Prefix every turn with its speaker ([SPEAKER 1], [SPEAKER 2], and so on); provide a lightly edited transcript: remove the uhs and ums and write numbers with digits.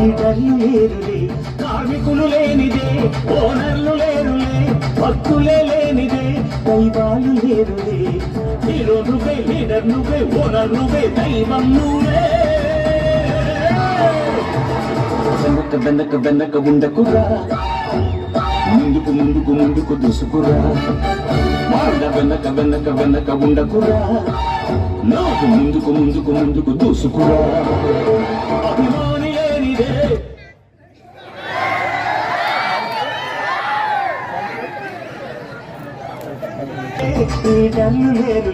[SPEAKER 1] లీడర్లు లేరులే, కార్మికులు లేనిదే ఓనర్లు లేరులే, భక్తులే లేనిదే దైవాలు లేరులే. హీరో నువ్వే, లీడర్ నువ్వే, ఓనర్ నువ్వే, దైవం నువ్వే. వెనక వెనక వెనక ఉండకురా, ముందుకు ముందుకు ముందుకు దూసుకురా. వాళ్ళ వెనక వెనక వెనక ఉండకురా, నాకు ముందుకు ముందుకు ముందుకు దూసుకురా. అభిమాని లేనిదే లీడర్లు లేరు,